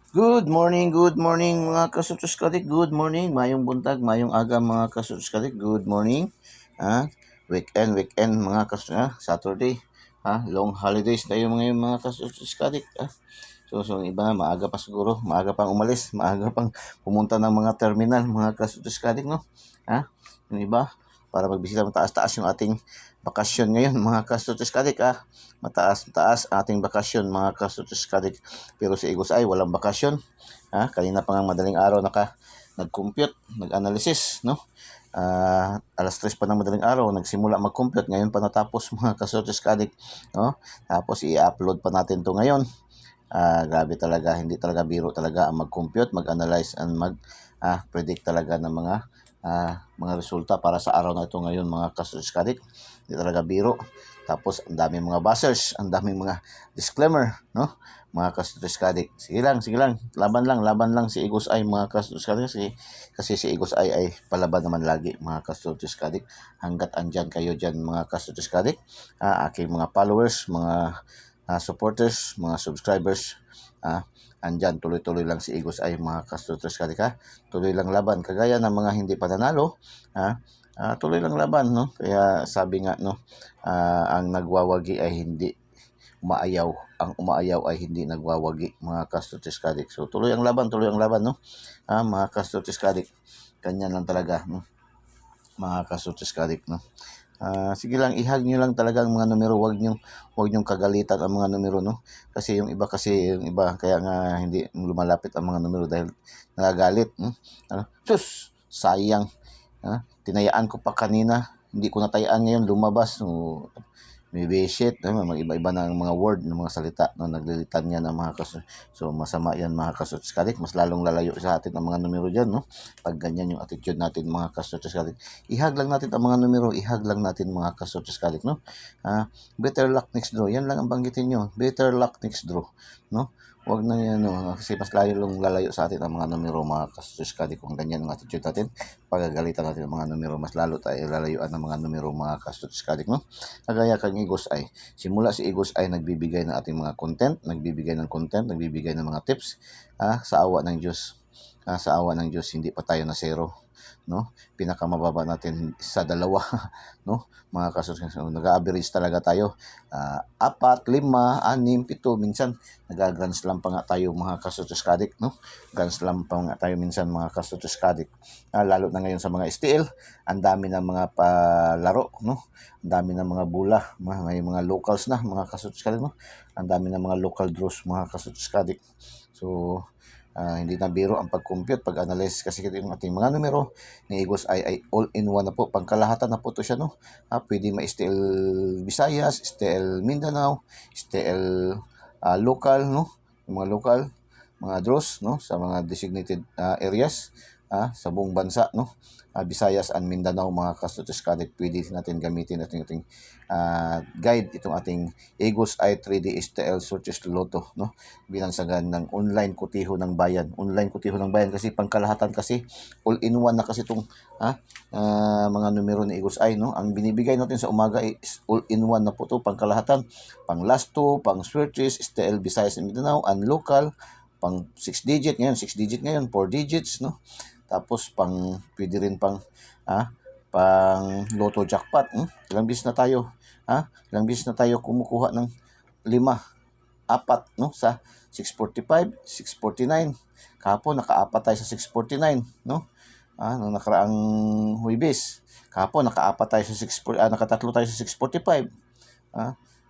Good morning mga kasutuskadik, good morning, mayong buntag, mayong aga mga kasutuskadik, good morning. Weekend mga Saturday, long holidays tayo ngayon mga kasutuskadik. So iba maaga pa siguro, maaga pang umalis, maaga pang pumunta ng mga terminal mga kasutuskadik, no? Yung iba, para magbisita mataas-taas yung ating bakasyon ngayon mga kasutuskadik, mataas ating bakasyon mga kasutuskadik. Pero si Igos ay walang bakasyon. Kanina pa nga madaling araw nag-compute, nag-analysis, no? Alas 3 pa ng madaling araw nagsimula mag-compute, ngayon pa natapos mga kasutuskadik, no? Tapos i-upload pa natin to ngayon. Grabe talaga, hindi talaga biro talaga ang mag-compute, mag-analyze, and predict talaga ng mga resulta para sa araw na ito ngayon mga kasuskadik. Hindi talaga biro. Tapos ang daming mga buzzers, ang daming mga disclaimer, no? Mga kasuskadik. Sige lang, laban lang si Igos ay mga kasuskadik, kasi si Igos ay palaban naman lagi mga kasuskadik. Hanggat andyan kayo dyan mga kasuskadik, aking mga followers, mga supporters, mga subscribers, andyan, tuloy-tuloy lang si Igos ay mga kasutos ka. Tuloy lang laban. Kagaya ng mga hindi pa nanalo, tuloy lang laban, no? Kaya sabi nga, no, ang nagwawagi ay hindi umaayaw. Ang umaayaw ay hindi nagwawagi, mga kasutos kadik. So tuloy ang laban, no? Mga kasutos kadik. Kanya lang talaga, no? Mga kasutos kadik, no? Sige lang, ihag nyo lang talaga ang mga numero, wag nyong kagalitan ang mga numero, no? Kasi yung iba kaya nga hindi lumalapit ang mga numero dahil nagagalit, sus, sayang. Tinayaan ko pa kanina, hindi ko natayaan ngayon, lumabas. So, may visit, mag-iba-iba na ang mga word ng mga salita, no, naglilitan niya ng mga so masama yan mga kasutsikadik, mas lalong lalayo sa atin ang mga numero dyan, no? Pag ganyan yung attitude natin mga kasutsikadik, ihag lang natin ang mga numero, ihag lang natin mga kasutsikadik, no? Better luck next draw, yan lang ang banggitin nyo, better luck next draw, no? Wag na yan, no? Kasi mas lalong lalayo sa atin ang mga numero mga kasutsikadik kung ganyan ang attitude natin. Pagagalitan natin ang mga numero, mas lalo tayo lalayuan ng mga numero mga kasutsikadik, no? Kagaya kang Igos ay, simula si Igos ay nagbibigay ng ating mga content, nagbibigay ng mga tips, sa awa ng Diyos. Sa awa ng Diyos, hindi pa tayo na zero, no? Pinakamababa natin sa dalawa, no? Mga kasusunod, nag-average talaga tayo. 4, 5, 6, 7, minsan nag-grand slam pa nga tayo mga kasutuskadik, no? Grand slam pa nga tayo minsan mga kasutuskadik. Lalo na ngayon sa mga STL, ang dami ng mga palaro, no? Ang dami ng mga bula, may mga locals na mga kasutuskadik, no? Ang dami ng mga local draws mga kasutuskadik. So, hindi na biro ang pag-compute, pag-analyze, kasi yung ating mga numero ni Igos ay all-in-one na po, pangkalahatan na po to siya, no? Pwede ma-STL Visayas, STL Mindanao, STL local, no? Yung mga local, mga draws, no? Sa mga designated areas, sa buong bansa, no? Visayas and Mindanao mga kasutuskadik, pwede natin gamitin natin ating guide, itong ating Igos ay 3D STL Searches Lotto, no? Binansagan ng online kutiho ng bayan. Online kutiho ng bayan kasi pangkalahatan, kasi all-in-one na kasi itong mga numero ni Igos ay, no? Ang binibigay natin sa umaga is all-in-one na po ito, pangkalahatan, pang last 2, pang searches, STL Visayas and Mindanao, and local, pang 6 digit ngayon, 4 digits, no? Tapos pwede rin pang Lotto jackpot. Ilang bis na tayo, ilang bis na tayo kumukuha ng 5, 4, no? Sa 645, 649. Kahapon nakaapat tayo sa 649, no? Nung nakaraang Huwebes. Kahapon nakaapat tayo sa nakatatlo tayo sa 645.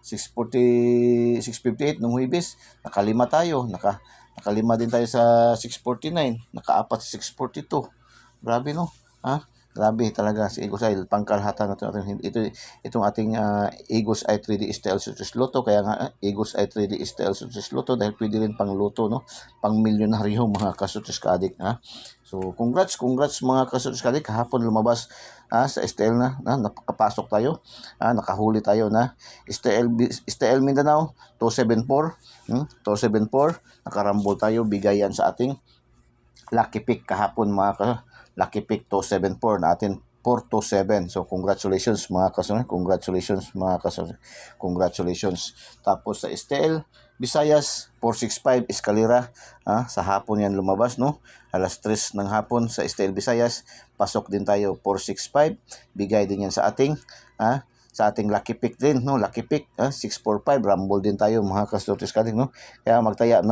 640, 658 nung Huwebes. Nakalima tayo, nakalima din tayo sa 649, nakaapat sa 642. Grabe, no? Grabe talaga si Igos ay pangkalahatan natin. Itong ating Igos ay 3D STL Success Lotto. Kaya nga Igos ay 3D STL Success Lotto dahil pwede rin pang loto, no? Pang milyonaryo mga kasutos kadik, So congrats mga kasutos kadik. Kahapon lumabas sa STL na nakapasok tayo, nakahuli tayo na STL Mindanao 274, 274, nakarambol tayo, bigayan sa ating lucky pick kahapon mga lucky pick 274 natin 427. So congratulations mga kasunod, congratulations. Tapos sa STL Visayas 465 Escalera, sa hapon yan lumabas, no? Alas 3 ng hapon sa STL Visayas. Pasok din tayo 465. Bigay din yan sa ating Lucky Pick din, no? Lucky Pick 645. Rumble din tayo mga kasortes kadik, no? Kaya magtaya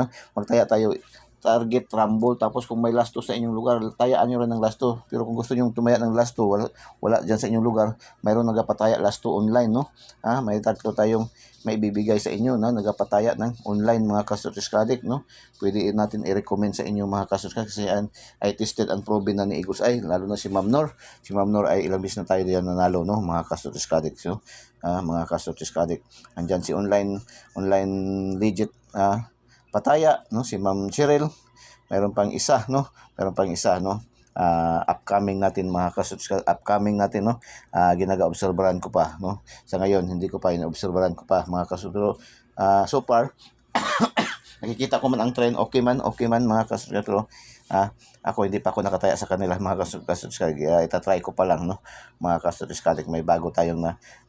tayo target rumble. Tapos kung may last 2 sa inyong lugar, tayaan nyo rin ng last 2. Pero kung gusto nyo tumaya ng last 2, wala dyan sa inyong lugar, mayroon nagapataya last 2 online, no? May tatlo tayong may bibigay sa inyo na nagapataya ng online mga kasortes kadik, no? Pwede natin i-recommend sa inyo mga kasortes kadik kasi ay tested and proven na ni Igos ay, lalo na si Ma'am Nor. Si Ma'am Nor ay ilang bis na tayo diyan nanalo, no? Mga kasortes kadik. So, mga kasortes kadik, andyan si online legit pataya, no? Si Ma'am Cheryl. Meron pang isa, no? Upcoming natin mga upcoming natin, no? Ginaga-obserbahan ko pa, no? Sa ngayon hindi ko pa ina-obserbahan ko pa mga pero so far nakikita ko man ang trend, okay man mga pero ako hindi pa ako nakataya sa kanila mga itatry ko pa lang, no? Mga kasuskadik, may bago tayong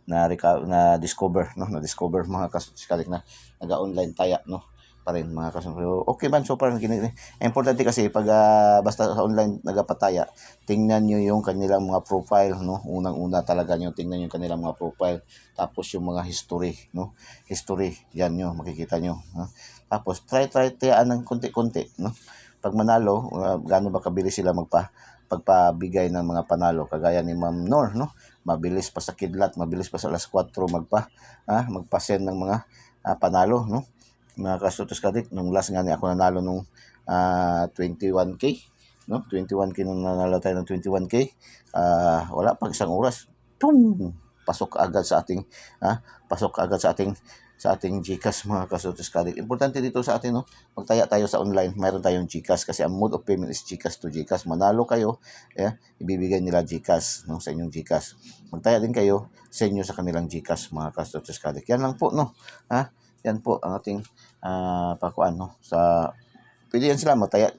na-discover, no? Na-discover mga kasuskadik na naga-online taya, no? Pa rin mga kasuskadik. Okay man, so far importante kasi pag basta sa online nagapataya, tingnan nyo yung kanilang mga profile, no? Unang-una talaga nyo tingnan yung kanilang mga profile, tapos yung mga history, no? History, yan nyo, makikita nyo, no? Tapos try tayaan ng konti-konti, no? Pag manalo, gaano ba kabilis sila pagpabigay ng mga panalo, kagaya ni Ma'am Nor, no? Mabilis pa sa kidlat, mabilis pa sa alas 4 magpa-send ng mga panalo, no? Mga kasutos kadik, nung last nga ako nanalo nung 21k, no? 21k nung nanalo tayo ng 21k. Wala pag isang oras, boom, pasok agad sa ating GCash mga kasutos kadik. Importante dito sa atin, no? Magtaya tayo sa online, mayroon tayong GCash kasi ang mode of payment is GCash to GCash. Manalo kayo, ibibigay nila GCash, no, sa inyong GCash. Magtaya din kayo, send nyo sa kanilang GCash mga kasutos kadik. Yan lang po, no? Yan po ang ating pakuan, no? Pwede yan sila magtaya,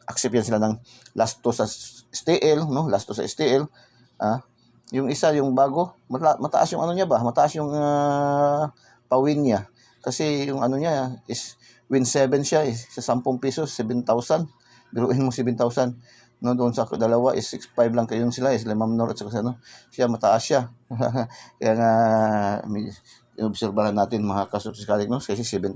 accept yan sila ng last 2 sa STL, no? Last 2 sa STL. Yung isa, yung bago, mataas yung ano niya ba? Mataas yung pawin niya. Kasi yung ano niya is win 7 siya, sa 10 pesos, 7,000. Biruin mo 7,000. No, doon sa dalawa is 6,500 lang kayo sila, sila Ma'am Nor at saka siya mataas siya. Kaya nga inobserbahan natin mga kasuskaling, no? Kasi 7,000.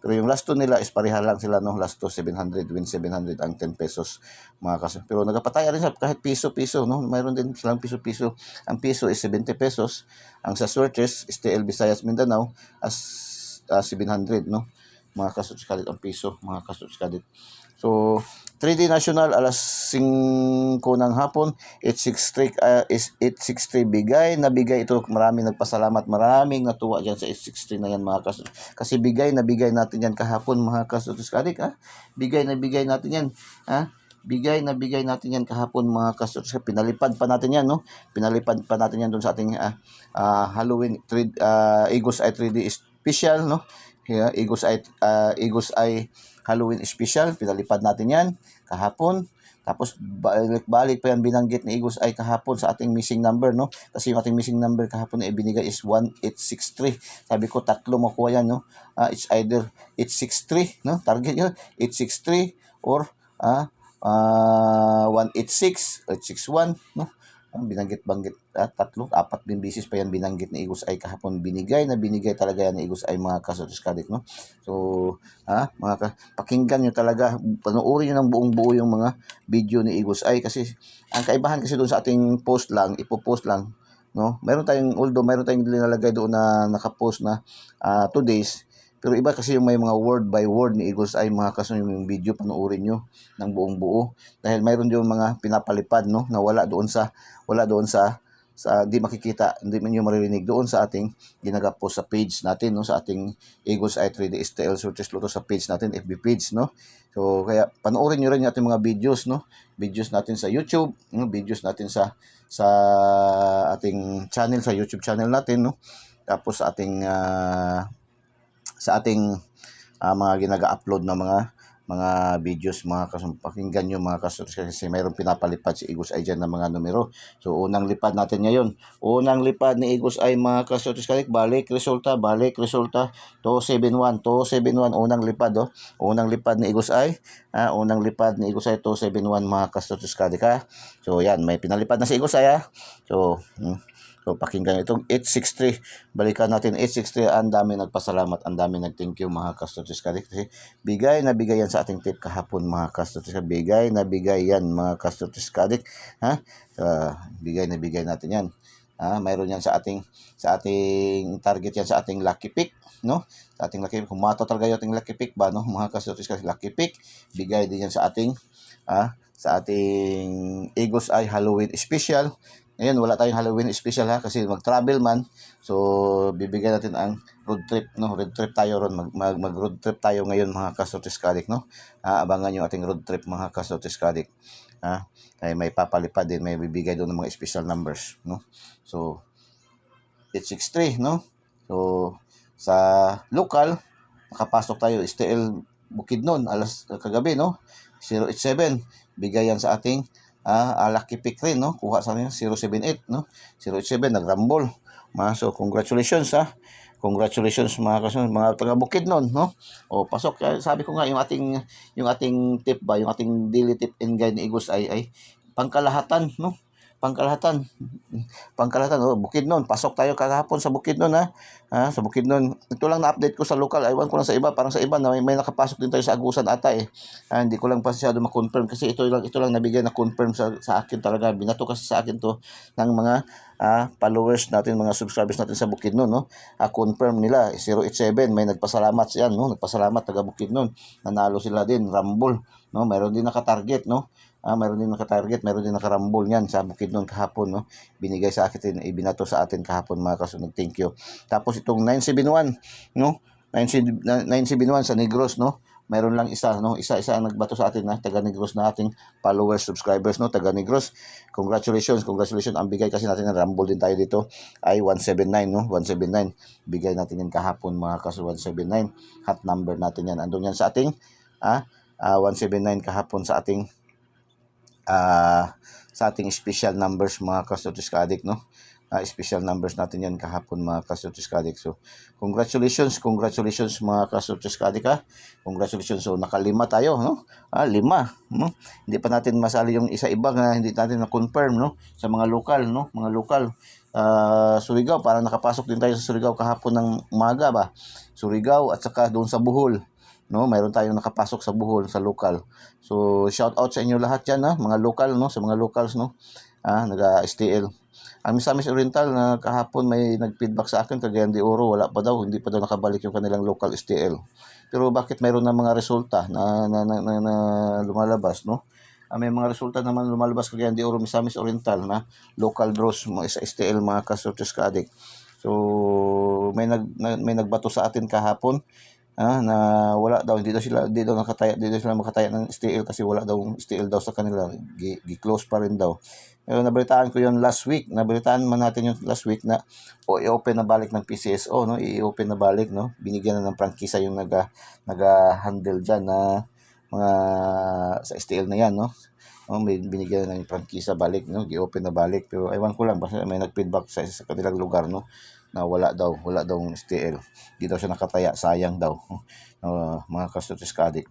Pero yung last 2 nila is pareha lang sila, no? Last 2 700, win 700 ang 10 pesos mga Pero nagapataya rin sila kahit piso-piso, no? Mayroon din silang piso-piso. Ang piso is 70 pesos. Ang sa Swerte STL Visayas Mindanao as 700, no? Mga kasuskaling ang piso, mga kasuskaling. So 3D National alas 5 ng hapon, 863 bigay ito. Maraming nagpasalamat, maraming natuwa diyan sa 863 na yan mga kasutos. Kasi bigay natin yan kahapon mga kasutos kadik, Bigay natin yan, Bigay natin yan kahapon mga kasutos. Pinalipad pa natin yan, no? Pinalipad pa natin yan doon sa ating Halloween Igos Eye 3D special, no? Igos Eye Halloween special, pinalipad natin yan kahapon. Tapos balik pa yan binanggit ni Igos ay kahapon sa ating missing number, no? Kasi yung ating missing number kahapon na ibinigay is 1863. Sabi ko tatlo makuha yan, no? It's either 863, no? Target yun 863 or 186, 861, no? Binanggit tatlo, 4 din bisis pa yan binanggit ni Igos ay kahapon. Binigay talaga yan ni Igos ay mga kasutos kadik, no? So pakinggan nyo talaga, panoorin nyo ng buong buo yung mga video ni Igos ay, kasi ang kaibahan kasi doon sa ating post lang, ipopost lang, no? Meron tayong nilalagay doon na nakapost na 2 days. Pero iba kasi yung may mga word by word ni Igos ay mga yung video, panoorin nyo ng buong buo. Dahil mayroon yung mga pinapalipad, no? Na wala doon sa di makikita, hindi man yung maririnig doon sa ating ginagapost sa page natin, no? Sa ating Igos Eye 3D STL Sortes Loto sa page natin, FB page, no? So kaya panoorin nyo rin yung ating mga videos, no? Videos natin sa YouTube, no? Videos natin sa ating channel, sa YouTube channel natin, no? Tapos sa ating mga ginaga-upload na mga mga videos mga pakinggan nyo mga kasutis kasi mayroong pinapalipad si Eagles Eye dyan ng mga numero. So unang lipad natin ngayon. Unang lipad ni Eagles Eye mga kasutis kasi balik resulta 271 unang lipad unang lipad ni Eagles Eye. Unang lipad ni Eagles Eye 271 mga kasutis ka. So yan, may pinalipad na si Eagles Eye So, pakinggan itong 863. Balikan natin 863. Ang dami nagpasalamat. Ang dami nag-thank you mga kastutis kadik. Kasi bigay na bigay yan sa ating tip kahapon mga kastutis kadik. Bigay na bigay yan mga kastutis kadik. Bigay na bigay natin yan. Mayroon yan sa ating target yan sa ating lucky pick. No? Sa ating lucky pick. Kumato talaga yung ating lucky pick ba? No? Mga kastutis kadik. Lucky pick. Bigay din yan sa ating Eagles Eye Halloween Special. Ngayon, wala tayong Halloween special kasi mag-travel man. So, bibigyan natin ang road trip, no? Road trip tayo ron. Mag-road trip tayo ngayon mga kasotis kadik, no? Abangan yung ating road trip mga kasotis kadik. Ay may papalipad din, may bibigay doon ng mga special numbers, no? So, 863, no? So, sa local, nakapasok tayo STL Bukidnon alas kagabi, no? 087, bigay yan sa ating lucky pick rin, no? Kuha sa akin 078, no? 087 nagrambol. So congratulations Congratulations mga taga Bukidnon, no? Pasok. Sabi ko nga yung ating tip ba, yung ating daily tip and guide ni Eagles ay pangkalahatan, no? Pangkalahatan, Bukidnon. Pasok tayo kahapon sa Bukidnon sa Bukidnon. Ito lang na-update ko sa local. Aywan ko lang sa iba, parang sa iba na may nakapasok din tayo sa Agusan ata hindi ko lang pa masyado ma-confirm kasi ito lang nabigay na confirm sa akin talaga. Binato kasi sa akin to ng mga followers natin, mga subscribers natin sa Bukidnon, no? Confirm nila 087, may nagpasalamat siya, no? Nagpasalamat taga Bukidnon. Nanalo sila din, Rumble, no? Mayroon din naka-target, no? Mayroon din naka-target, mayroon din naka-rumble niyan sa Bukidnon kahapon, no? Binigay sa akin, ibinato sa atin kahapon mga kasunod. Thank you. Tapos itong 971, no? 971 sa Negros, no? Mayroon lang isa, no? Isa ang nagbato sa atin taga Negros na ating followers, subscribers, no? Taga Negros. Congratulations. Ang bigay kasi natin ng rumble din tayo dito ay 179, no? 179. Bigay natin yan kahapon mga kasunod, 179. Hot number natin yan. Andun yan sa ating 179 kahapon sa ating special numbers mga kastutis ka-addict, no? Special numbers natin yan kahapon mga kastutis ka-addict. So, congratulations mga kastutis ka-addict, Congratulations. So, nakalima tayo, no? 5, no? Hindi pa natin masali yung isa-iba na hindi natin na-confirm, no? Sa mga lokal, no? Mga lokal. Surigao, parang nakapasok din tayo sa Surigao kahapon ng umaga ba? Surigao at saka doon sa Bohol, no? Mayroon tayong nakapasok sa Bohol sa local. So shout out sa inyo lahat diyan, mga local, no? Sa mga locals, no? Naga-STL. Ang Misamis Oriental na kahapon may nag-feedback sa akin, Cagayan de Oro, hindi pa daw nakabalik yung kanilang local STL. Pero bakit mayroon na mga resulta na lumalabas, no? May mga resulta naman lumalabas Cagayan de Oro, Misamis Oriental na local draws sa STL mga kasurtes ka-addict. So may nagbato sa atin kahapon na wala daw, hindi daw makataya ng STL kasi wala daw STL daw sa kanila, gi-close pa rin daw. Pero nabalitaan ko yun last week, nabalitaan man natin yung last week na i-open na balik ng PCSO, no? I-open na balik, no? Binigyan na ng prangkisa yung naga-handle dyan na mga sa STL na yan, no? May binigyan na ng prangkisa balik, no? I-open na balik, pero ewan ko lang, basta may nag-feedback sa kanilang lugar, no? Na wala daw STL. Di daw siya nakataya, sayang daw. Mga kasurtes ka-addict.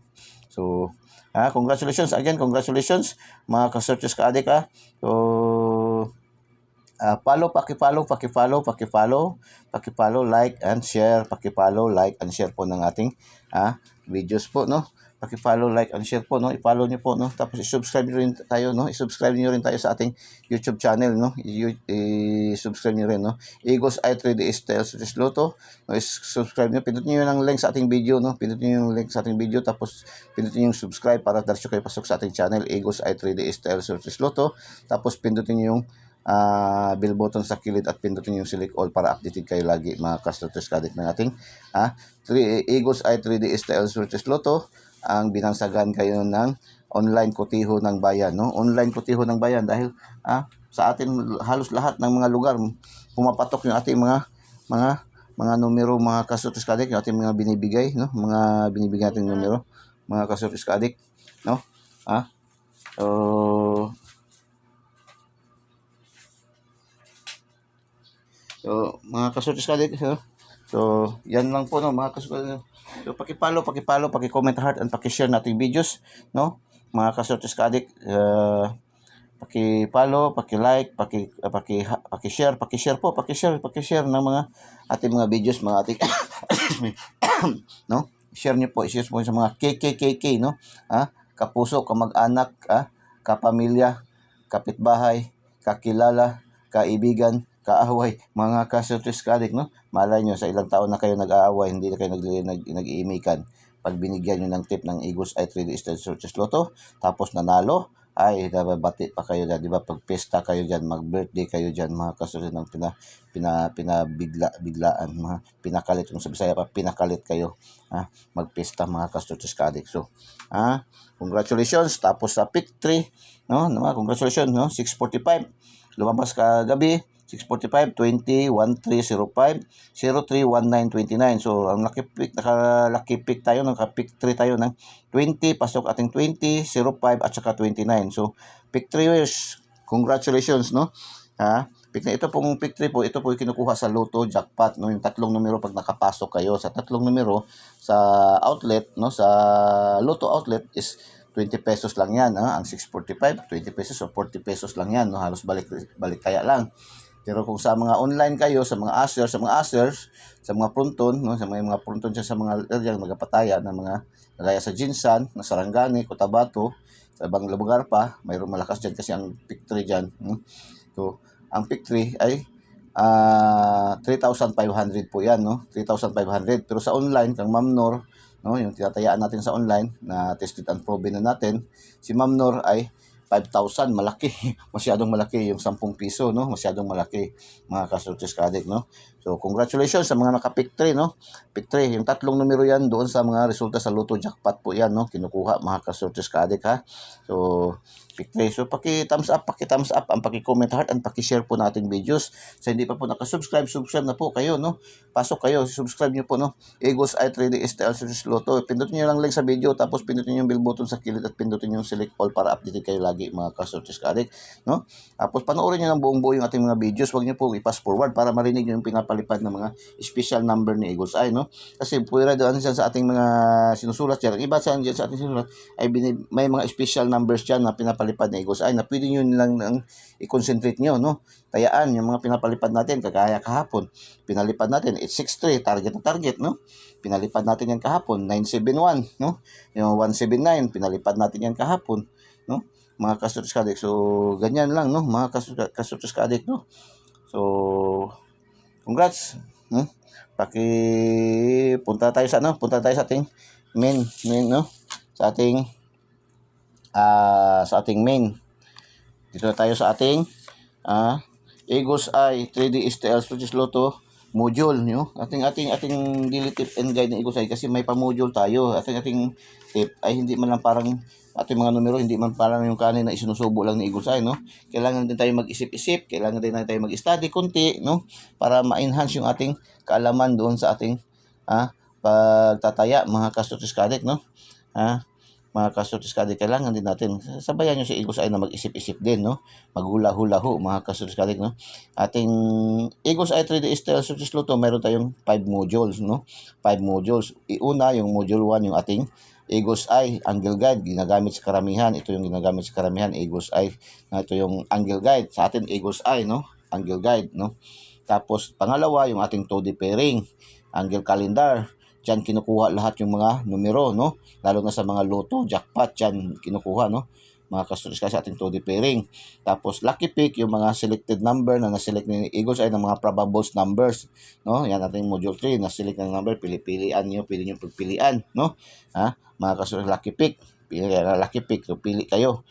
So, congratulations again, mga kasurtes ka-addict, So, paki-follow, like and share, like and share po ng ating videos po, no? Paki-follow, like and share po, no? I-follow niyo po, no? Tapos i-subscribe niyo rin tayo, no? I-subscribe niyo rin tayo sa ating YouTube channel, no? I-subscribe niyo rin, no? Eagles Eye 3D Styles Loto. No? I-subscribe niyo, pindutin niyo yung link sa ating video, no? Pindutin niyo yung link sa ating video, tapos pindutin niyo yung subscribe para diretso kayo pasok sa ating channel, Eagles Eye 3D Styles Loto. Tapos pindutin niyo yung bell button sa kilid at pindutin yung select all para updated kayo lagi mga kastutus kadit ng ating Eagles Eye 3D Styles Loto, ang binangsagan kayo ng online kotiho ng bayan, no? Online kotiho ng bayan dahil sa atin halos lahat ng mga lugar pumapatok yung ating mga numero mga kastutus kadit, yung ating mga binibigay, no? Mga binibigay nating numero. mga kasurtis ka-adik, no? So, mga kasurtis ka-adik, so, yan lang po, no, mga kasurtis. So, paki-follow, paki-comment heart, and paki-share nating videos, no? Mga kasurtis ka-adik, paki-follow, paki-like, paki-share ng mga ating mga videos, mga ating no? Share niyo po, i-share po sa mga KKKK, no? Kapuso, kamag-anak, kapamilya, kapitbahay, kakilala, kaibigan, kaaway, mga kasurtis ka-adik, no? Malay nyo, sa ilang taon na kayo nag-aaway, hindi na kayo nag-iimikan. Pag binigyan nyo ng tip ng Eagles Eye 3D Instant Surtis Lotto, tapos nanalo, ay nababati pa kayo dyan, di ba? Pag pesta kayo dyan, mag-birthday kayo dyan, mga kasurtis ng biglaan, mga pinakalit, kung sa Bisaya pa, pinakalit kayo, magpesta, mga kasurtis ka-adik. So, congratulations, tapos sa pick 3, no? Congratulations, no? 6:45, lumabas ka gabi, 6:45, 20, 1305, 03, 1929. So, ang naka-lucky pick tayo, naka-pick 3 tayo ng 20, pasok ating 20, 05, at saka 29. So, pick 3 years, congratulations, no? Pick na ito pong pick 3 po, ito po yung kinukuha sa Lotto Jackpot, no? Yung tatlong numero pag nakapasok kayo sa tatlong numero sa outlet, no? Sa Lotto outlet is 20 pesos lang yan, ang 645, 20 pesos o 40 pesos lang yan, no? Halos balik kaya lang. Pero kung sa mga online kayo, sa mga ushers, sa mga pronton, no, sa mga pronton sa mga magapataya na mga kagaya sa Jinsan, na Sarangani, Cotabato, sa ibang lugar pa, mayroong malakas diyan kasi ang pick 3 diyan. So, ang pick 3 ay 3,500 po 'yan, no? 3,500. Pero sa online, kang Ma'am Nor, no, yung tinatayaan natin sa online na tested and proven na natin, si Ma'am Nor ay 5,000, malaki. Masyadong malaki yung 10 piso, no? Masyadong malaki, mga kasurtis ka-adik, no? So, congratulations sa mga naka-pick 3, no? Pick 3, yung tatlong numero yan doon sa mga resulta sa Lotto Jackpot po yan, no? Kinukuha, mga kasurtis ka-adik, ha? So, pick 3. So, paki-thumbs up, ang paki-comment heart, and paki-share po nating videos. Sa hindi pa po nakasubscribe, subscribe na po kayo, no? Pasok kayo, subscribe nyo po, no? Eagles Eye 3D STL Surtis Lotto. Pindutin nyo lang sa video, tapos pindutin nyo yung bell button sa kilid at pindutin yung select all para updated kayo lagi, mga kasurtis ka-adik, no? Tapos panoorin nyo ng buong-buo yung ating mga videos. Huwag nyo po i-pass forward para marinig nyo yung pinapalipad ng mga special number ni Eagles Eye, no? Kasi pwera doon sa ating mga sinusulat dyan. Iba sa ating sinusulat ay may mga special numbers dyan na pinapalipad ni Eagles Eye na pwede nyo nilang i-concentrate nyo, no? Tayaan yung mga pinapalipad natin, kagaya kahapon, pinalipad natin 863, target, no? Pinalipad natin yan kahapon, 971, no? Yung 179, pinalipad natin yan kahapon, no? Mga kasurtis ka-adik. So, ganyan lang, no? Mga kasurtis ka-adik, no? So, congrats, no? Punta tayo sa ating main, no? Sa ating main. Dito na tayo sa ating Eagles Eye 3D STL Surtis Lotto module, no? Ating daily tip and guide ng Eagles Eye, kasi may pa-module tayo. Ating tip ay hindi man lang parang ating mga numero, hindi man parang yung kanin na isinusubo lang ni Eagles Eye, no? Kailangan din tayo mag-isip-isip, kailangan din tayo mag-study konti, no? Para ma-enhance yung ating kaalaman doon sa ating pagtataya, mga kasurtis ka-adik, no? Mga kasurtis ka-adik, kailangan din natin sabayan nyo si Eagles Eye na mag-isip-isip din, no? Maghula-hula-ho, mga kasurtis ka-adik, no? Ating Eagles Eye 3D STL Surtis Lotto, meron tayong 5 modules, no? 5 modules. Una, yung module 1, yung ating Eagles Eye Angle Guide, ginagamit sa karamihan. Ito yung ginagamit sa karamihan, Eagles Eye. Ito yung Angle Guide. Sa atin, Eagles Eye, no? Angle Guide, no? Tapos, pangalawa, yung ating toe pairing, Angle Calendar. Diyan kinukuha lahat yung mga numero, no? Lalo na sa mga Lotto, jackpot, diyan kinukuha, no? Mga kasurtis kasi ating toe pairing. Tapos lucky pick, yung mga selected number na na-select ni Eagles Eye ng mga probable numbers, no? Yan ating module 3, na-select ng number, pili-pilian nyo, pili nyo pagpilian, no? Mga kasurtis, lucky pick, so pili kayo,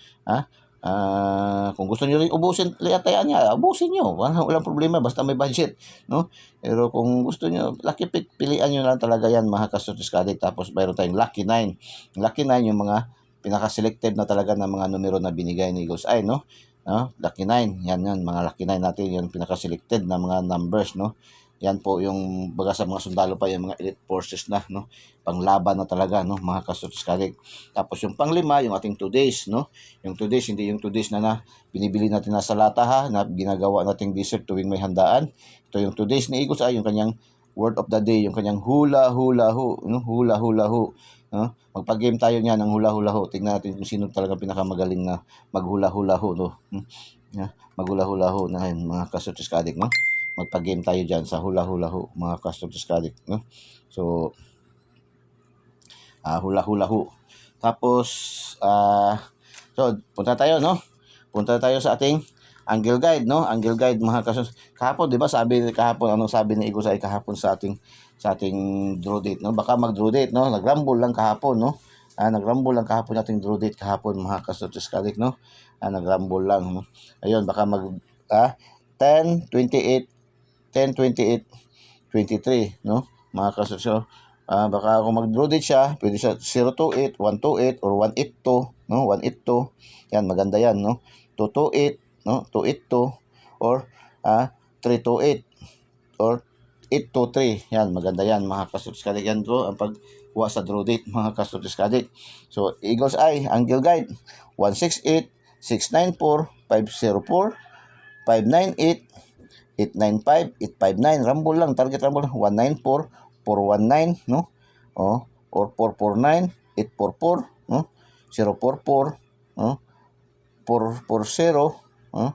kung gusto niyo rin ubusin, tayaan niya, ubusin niyo. Walang problema, basta may budget, no? Pero kung gusto niyo, lucky pick, pilian niyo lang talaga yan, mga kasurtis ka-adik. Tapos mayroon tayong lucky 9. Lucky 9, yung mga pinaka-selected na talaga ng mga numero na binigay ni Eagles Eye, no? Lucky 9, yan, mga lucky 9 natin, yung pinaka-selected na mga numbers, no? Yan po yung baga sa mga sundalo pa, yung mga elite forces na, no? Panglaban na talaga, no, mga kasutis-kadik. Tapos yung panglima, yung ating 2 days, no? Yung 2 days, hindi yung 2 days na binibili natin na sa lata, ha, na ginagawa nating dessert tuwing may handaan. Ito yung 2 days ni Igos, yung kanyang word of the day, yung kanyang hula hula ho, no? Hula hula ho. No? Magpag-game tayo niyan ng hula hula ho. Tingnan natin kung sino talaga pinakamagaling na maghula hula ho, no? Maghula hula ho na yun, mga kasutis-kadik, no? Magpag-game tayo dyan sa hula hula ho, mga kasutis-kadik, no? So, hula hula ho. Tapos, so, punta tayo, no? Punta tayo sa ating angle guide, no? Angle guide, mga kasus. Kahapon, 'di ba? Anong sabi ni Igos ay kahapon sa ating draw date, no? Baka mag-draw date, no? Nagrumble lang kahapon, no? Nagrumble lang kahapon ating draw date kahapon, mga kasutis-kadik, no? Nagrumble lang, no? Ayun, baka 10, 28, 10, 28, 23, no? Mga kasus. So, baka kung mag-draw date siya, pwede siya 028, 128, or 182, no? 182. Yan, maganda yan, no? 228, no? 282, or 328, or 823. Yan, maganda yan, mga kasutis-kadik. Yan po ang pagkuha sa draw date, mga kasutis-kadik. So, Eagle's Eye, angle guide, 168, 694, 504, 598, 895, 859, rumble lang, target rumble, 194, 419, no? Or 449, 844, no? 044, no? 440, no?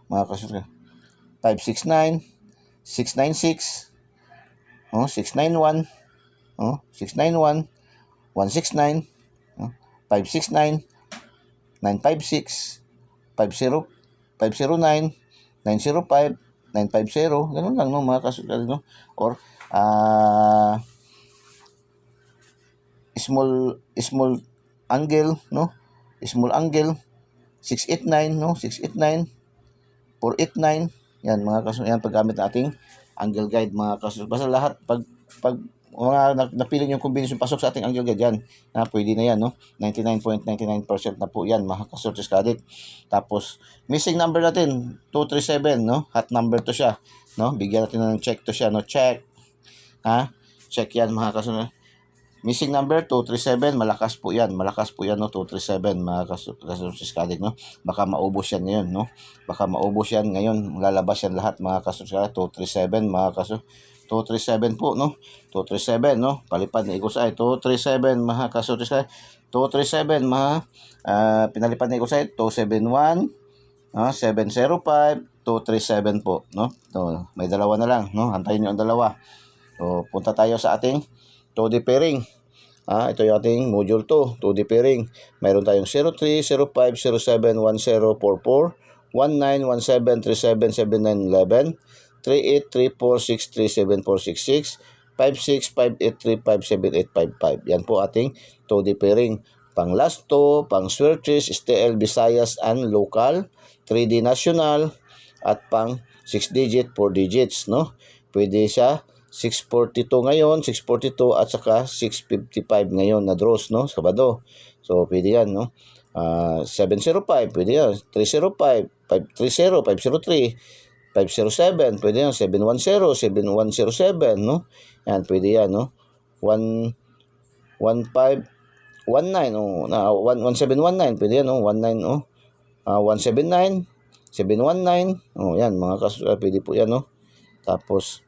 Mga kasunod, 569, 696, no? 691, no? 691, 169, no? 569, 956, 50, 509, 905, 950, ganun lang, no, mga kasunod, no? Or small angle, no? Small angle 689, no? 689, 489. Yan, mga kasunod, yan paggamit nating angle guide, mga kasunod. Basta lahat pag mga napili yung combination pasok sa ating angle guide, yan, pwede na yan, no? 99.99% na po yan, mga kasunod. Tapos missing number natin 237, no? Hot number to siya, no? Bigyan natin ng check to siya, no? Check, check yan, mga kasunod. Missing number 237, malakas po yan, no? 237, mga kasusiskadik, no? Baka maubos yan ngayon, no? Baka maubos yan ngayon, lalabas yan lahat, mga kasusiskadik. 237, mga 237 po, no? 237, no? Palipad ni Igos ay 237, mga kasusiskadik. 237, mga pinalipad ni Igos ay 271, 705, 237 po, no? So, may dalawa na lang, no? Hantayin nyo ang dalawa. So, punta tayo sa ating 2D pairing. Ito yung ating module 2, 2D pairing. Mayroon tayong 03, 05, 07, 10, 44, 19, 17, 37, 79, 11, 38, 34, 63, 74, 66, 56, 58, 35, 78, 55. Yan po ating 2D pairing. Pang last 2, pang switches, STL, Visayas, and local, 3D national, at pang 6 digit, 4 digits, no? Pwede siya 642 ngayon, 642 at saka 655 ngayon na draws, no? Sabado. So, pwede yan, no? 705, pwede yan. 305, 530, 503, 507, pwede yan. 710, 7107, no? Yan, pwede yan, no? 1519, oh, 1719, pwede yan, no? 19, oh. 179, 719, oh, yan, mga pwede po yan, no? Tapos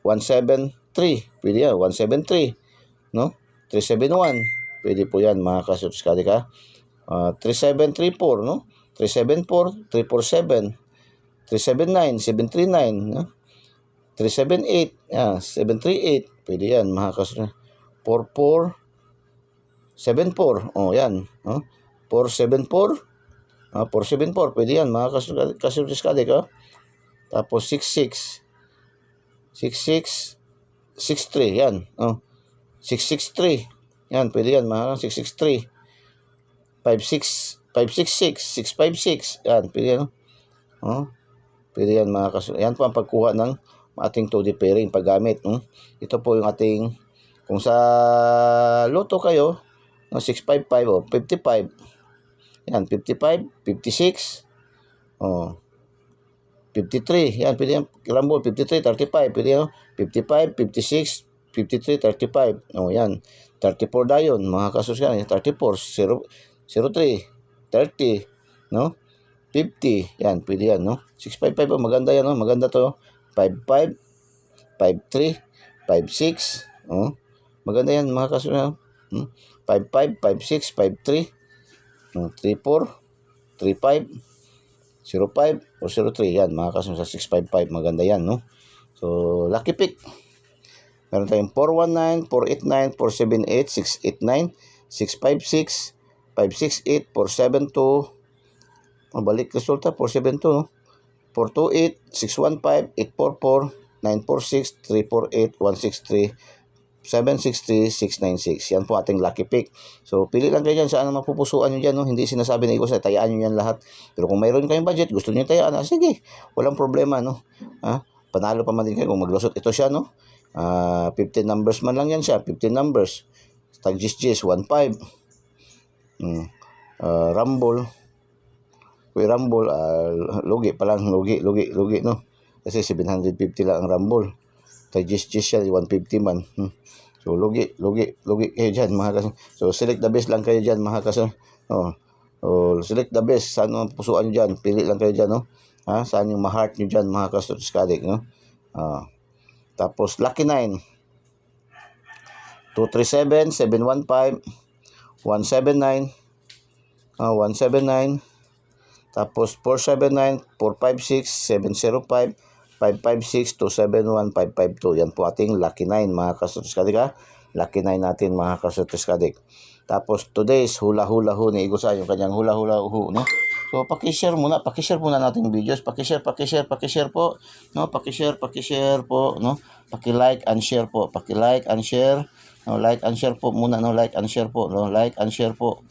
173, pwede yan, 173, no? 371, pwede po yan, mga kasuskadi ka. 3734, no? 374, 347, 379, 739, no? 378, 738, pwede yan, mga kasuskadi. 4474, oh, yan, no? 474, 474, pwede yan, mga kasuskadi ka. Tapos 66, 6663, yan. 663. Yan, pwede yan, mga 663. 566, 656. Yan, pwede yan. Pwede yan, mga yan po ang pagkuha ng ating 2D pairing paggamit. Ito po yung ating, kung sa loto kayo, 655, 55. Yan, 55, 56. 53, yan, pwede yan, Rumble, 53, 35, pwede yan, 55, 56, 53, 35, yan, 34 dayon, mga kasuska, 34, 0, 03, 30, no, 50, yan, pwede yan, no, 655, maganda yan, no, maganda to, 55, 53, 56, maganda yan, mga kasuska, 55, 56, 53, 34, 35, 05 or 03, yan, mga kasunod sa 655, maganda yan, no? So, lucky pick. Meron tayong 419, 489, 478, 689, 656, 568, 472, balik resulta, 472, no? 428, 615, 844, 946, 348, 163, 763, 696. Yan po ating lucky pick. So, pili lang kayo dyan saan mapupusuan nyo dyan. No? Hindi sinasabi na ikos na tayaan nyo yan lahat. Pero kung mayroon kayong budget, gusto nyo tayaan, sige, walang problema. No? Panalo pa man din kayo kung maglusot. Ito siya, no? 15 numbers man lang yan siya. 15 numbers. Tag gis 15. Rumble. Kuya Rumble, lugi pa lang. Lugi, no? Kasi 750 lang ang Rumble. Tag gis siya, 150 man. So, lugi kayo dyan, mga kaso. So, select the best lang kayo dyan, mga kaso. Select the best. Saan ang pusuan nyo dyan? Pili lang kayo dyan, no? Saan yung ma-heart nyo dyan, mga kaso, skadik, no? Tapos, lucky 9. 237, 715, 179, 179. Tapos, 479, 456, 705, 556, 271, 552. Yan po ating lucky 9, mga kasutis kadik, Lucky 9 natin, mga kasutis kadik. Tapos today's hula-hula ho ni Igusa, yung kanyang hula-hula ho, no? So paki-share muna natin yung videos, paki-share po, no? Paki-share po, no? Paki-like and share po, paki-like and share, no? Like and share po muna, no? Like and share po, no? Like and share po,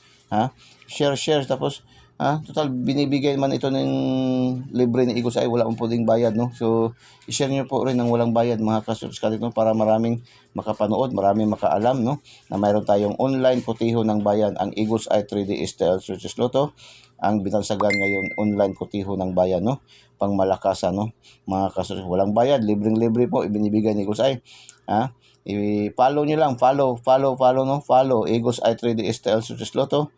share tapos total binibigay man ito ng libre ni Igos ay wala pong pwedeng bayad, no? So i-share niyo po rin ng walang bayad, mga ka-subscribe, no? Para maraming makapanood, maraming makaalam, no? Na mayroon tayong online kotiho ng bayan, ang Igos ay 3D STL Switches Lotto, ang binansagan ngayon online kotiho ng bayan, no? Pangmalakasan, no? Mga ka-subscribe, walang bayad, libreng-libre po ibinibigay ni Igos ay. I-follow niyo lang, follow, no? Follow Igos ay 3D STL Switches Lotto.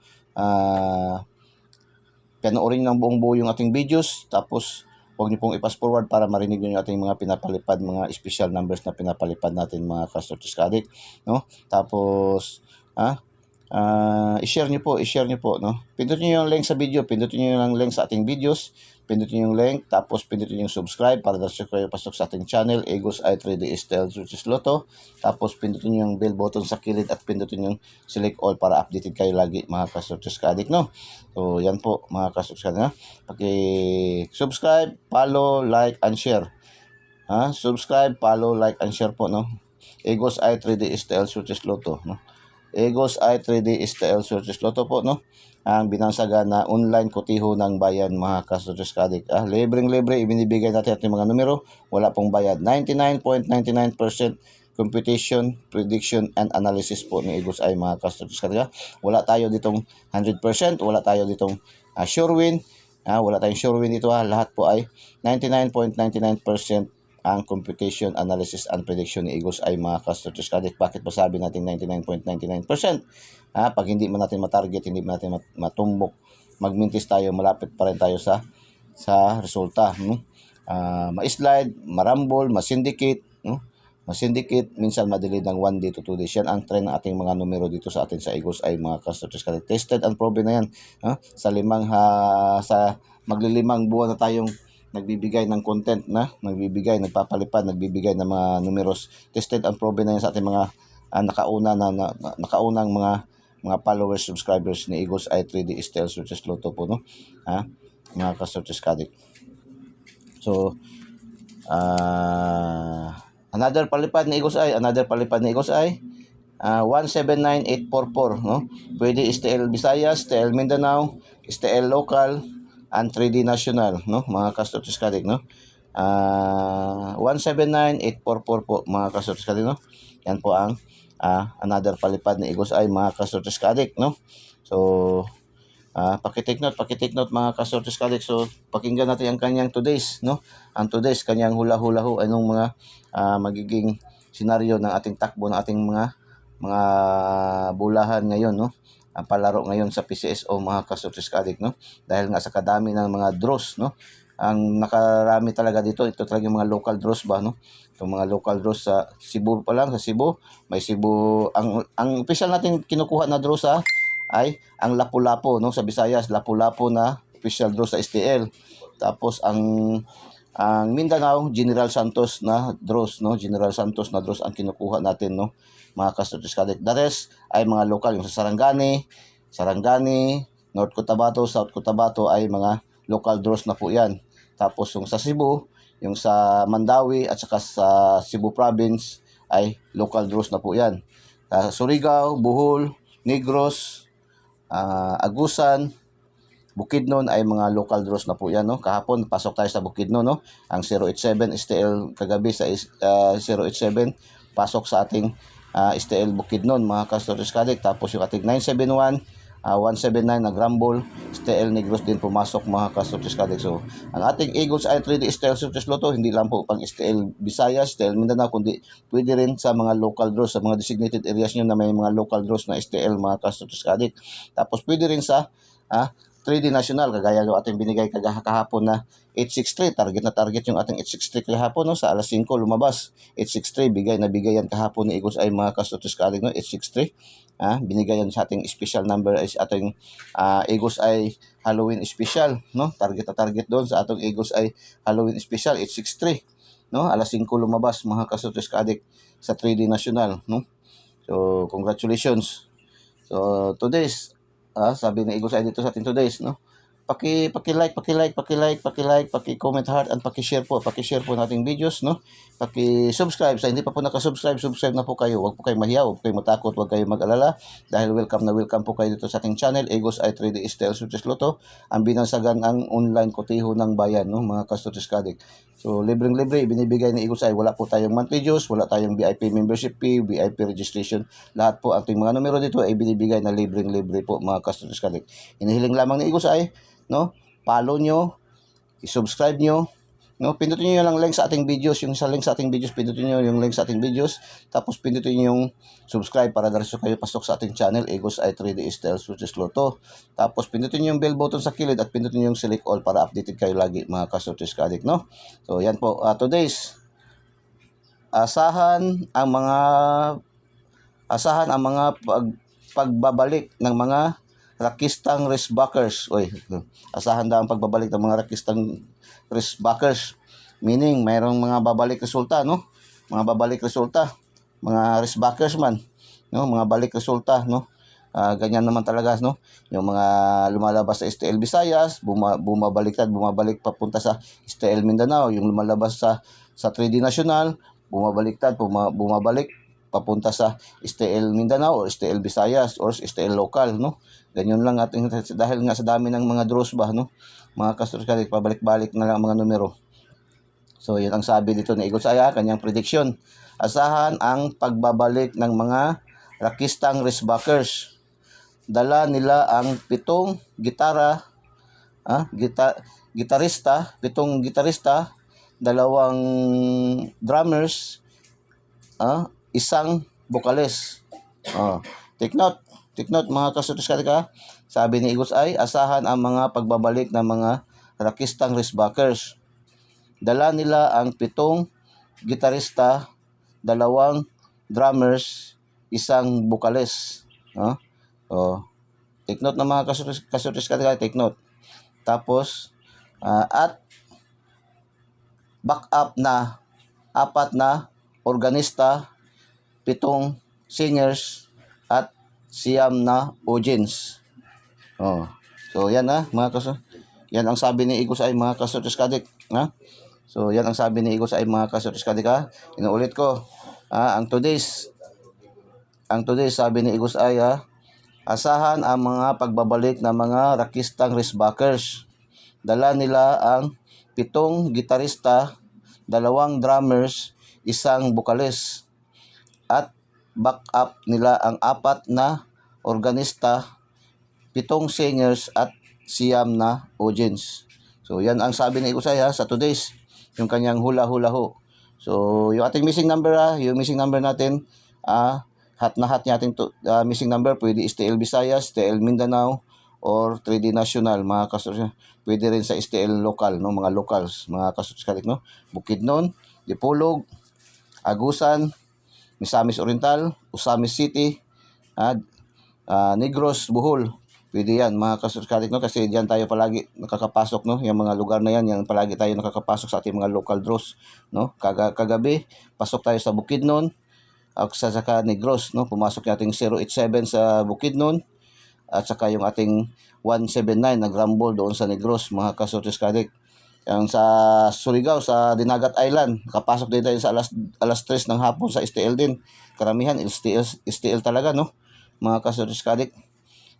Panoorin ng buong-buo yung ating videos, tapos huwag niyo pong i-pass forward para marinig niyo yung ating mga pinapalipad, mga special numbers na pinapalipad natin, mga ka-Sortis Kadik, no? Tapos i-share niyo po, no? Pindutin niyo yung link sa video, pindutin niyo yung link sa ating videos, pindutin yung link, tapos pindutin yung subscribe para dapat kayo pasok sa ating channel, Igos ay 3D STL Switches Lotto. Tapos pindutin yung bell button sa kilid at pindutin yung select all para updated kayo lagi, mga ka-Sortis Kadik, no? So, yan po, mga ka-Sortis Kadik, ha? Paki-subscribe, follow, like, and share. Subscribe, follow, like, and share po, no? Igos ay 3D STL Switches Lotto, no? Igos ay 3D STL Switches Lotto po, no? Ang binansagan na online kotiho ng bayan, mga ka-Sortis Kadik. Libreng-libre ibinibigay natin ating mga numero, wala pong bayad. 99.99% computation, prediction, and analysis po ni Igos ay, mga ka-Sortis Kadik. Wala tayo ditong 100%, wala tayo ditong sure win. Wala tayong sure win dito, lahat po ay 99.99% ang computation, analysis, and prediction ni Igos ay, mga ka-Sortis Kadik. Bakit masabi natin 99.99%? Pag hindi man natin matarget, hindi man natin matumbok, magmintis tayo, malapit pa rin tayo sa resulta, no? Ma-slide, marambol, ma-syndicate, no? Ma-syndicate, minsan madelayed ng 1 day to 2 days. Yan ang trend ng ating mga numero dito sa atin sa Igos ay, mga ka-Sortis Kadik. Tested and proven na yan, sa maglilimang buwan na tayong nagbibigay ng content, nagpapalipad, nagbibigay ng mga numeros. Tested and proven na yan sa ating mga nakaunang mga followers, subscribers ni Igos ay 3D STL Switches Lotto po, no? Mga ka-Sortis Kadik. So, another palipad ni Igos ay 179844, no? Pwede STL Visayas, STL Mindanao, STL Local, and 3D National, no? Mga ka-Sortis Kadik, no? 179844 po, mga ka-Sortis Kadik, no? Yan po ang another palipad ni Igos ay, mga ka-Sortis Kadik, no? So, Pakitake note mga kasortes kalik. So pakinggan natin ang kanyang today's, no? Ang today's kanyang hula-hula ho, anong mga magiging senaryo ng ating takbo ng ating mga bulahan ngayon, no? Ang palaro ngayon sa PCSO mga kasortes kalik, no? Dahil nga sa kadami ng mga draws, no? Ang nakarami talaga dito, ito talaga yung mga local draws ba, no? Itong mga local draws sa Cebu pa lang, sa Cebu, may Cebu, ang official natin kinukuha na draw ay ang Lapu-Lapu, no, sa Visayas, Lapu-Lapu na official draw sa STL. Tapos ang Mindanao, General Santos na draws, no, General Santos na draws ang kinukuha natin, no, mga kastutis kalik. The rest ay mga local, yung sa Sarangani, North Cotabato, South Cotabato ay mga local draws na po yan. Tapos yung sa Cebu, yung sa Mandawi at saka sa Cebu Province ay local draws na po yan. Surigao, Bohol, Negros, Agusan, Bukidnon ay mga local draws na po yan, no? Kahapon pasok tayo sa Bukidnon, no? Ang 087 STL kagabi sa 087 pasok sa ating STL Bukidnon mga kastoris kalik. Tapos yung ating 971 179 na Grambol STL Negros din pumasok mga kastoris kalik. So ang ating Eagles ay 3D STL Surtis Lotto hindi lang po pang STL Visayas, STL Mindanao, kundi pwede rin sa mga local draws, sa mga designated areas nyo na may mga local draws na STL mga kastoris kalik. Tapos pwede rin sa 3D National, kagaya ng ating binigay kahapon na 863, target yung ating 863 kahapon, no? Sa alas 5 lumabas, 863, bigay yan kahapon ni Eagles ay mga kastutus kalig, no? 863, binigay yan sa ating special number is ating Eagles ay Halloween special, no? Target doon sa atong Eagles ay Halloween special, 863, no? Alas 5 lumabas mga kastutus kalig sa 3D National, no? So, congratulations. So, today's sabi ni Eagles ay dito sa ating today's, no? Paki-like, paki-comment heart and paki-share po nating videos, no? Paki-subscribe sa hindi pa po naka-subscribe, subscribe na po kayo. Huwag po kayong mahiya, huwag kayong matakot, huwag kayong mag-alala dahil welcome na welcome po kayo dito sa ating channel, Eagles ay 3D STL Surtis Lotto, ang binansagan ang online kotiho ng bayan, no, mga kastutis kadik. So, libreng-libre, binibigay ni Eagles ay wala po tayong monthly dues, wala tayong VIP membership fee, VIP registration. Lahat po ating mga numero dito ay binibigay na libreng-libre po mga kastutis kadik. Hinihiling lamang ni Eagles ay, no, follow nyo, i-subscribe nyo, no, pindutin niyo lang link sa ating videos, yung sa link sa ating videos, pindutin niyo yung link sa ating videos, tapos pindutin niyo yung subscribe para diretso kayo pasok sa ating channel, Eagles ay 3D STL Surtis Lotto. Tapos pindutin niyo yung bell button sa kilid at pindutin niyo yung select all para updated kayo lagi mga kasurtis kadik, no? So yan po, today's asahan ang mga pagbabalik ng mga Rakistang Racebackers. Asahan daw ang pagbabalik ng mga Rakistang Racebackers. Meaning, mayroong mga babalik resulta, no? Mga babalik resulta. Mga Racebackers man, no? Mga balik resulta, no? Ganyan naman talaga, no? Yung mga lumalabas sa STL Visayas, bumabalik papunta sa STL Mindanao. Yung lumalabas sa 3D National, bumabalik papunta sa STL Mindanao or STL Visayas or STL local, no? Ganyan lang ating dahil nga sa dami ng mga draws ba, no? Mga kasturis kalik, pabalik-balik na lang ang mga numero. So, yun ang sabi dito ni Eagles Aya, kanyang prediction. Asahan ang pagbabalik ng mga Rakistang Racebackers. Dala nila ang 7 gitarista, 7 gitarista, 2 drummers, 1 vocalist. Take note mga kastutis ka. Sabi ni Eagles ay asahan ang mga pagbabalik ng mga Rakistang Racebackers. Dala nila ang 7 gitarista, 2 drummers, 1 vocalist. Take note ng mga kastutis ka, take note. Tapos at backup na 4 na organista, 7 singers at 9 na audience. So yan mga yan ang sabi ni Eagles ay mga kasurtis kadik, So yan ang sabi ni Eagles ay mga kasurtis kadik, Inuulit ko, ang today's sabi ni Eagles ay asahan ang mga pagbabalik ng mga Rakistang Racebackers. Dala nila ang 7 gitarista, 2 drummers, 1 vocalist at backup nila ang 4 na organista, 7 singers at siyam na audience. So yan ang sabi ni Igusay sa today's yung kanyang hula-hula ho. So yung ating missing number yung missing number natin hat na hat natin missing number pwede STL Visayas, STL Mindanao or 3D National mga kasurskalik. Pwede rin sa STL local no, mga locals mga kasurskalik no. Bukidnon, Dipolog, Agusan, Misamis Oriental, Osamis City, Negros, Bohol. Pwede yan mga kasurskalik no, kasi diyan tayo palagi nakakapasok no, yung mga lugar na yan palagi tayo nakakapasok sa ating mga local draws no. Kagabi pasok tayo sa Bukidnon at saka Negros no, pumasok yung ating 087 sa Bukidnon at saka yung ating 179 nag-rumble doon sa Negros mga kasurskalik. Yung sa Surigao, sa Dinagat Island, nakapasok din tayo sa alas 3 ng hapon sa STL din. Karamihan STL talaga no mga kasurskalik.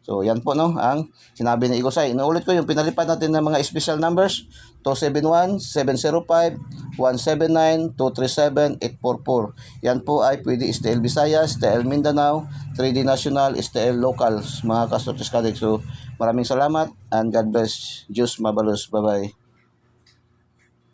So yan po no ang sinabi ni Igusay. Inuulit ko yung pinalipad natin ng mga special numbers 271, 705, 179, 237, 844. Yan po ay pwede STL Visayas, STL Mindanao, 3D National, STL Locals mga kasurskalik. So maraming salamat and God bless. Diyos mabalos. Bye bye.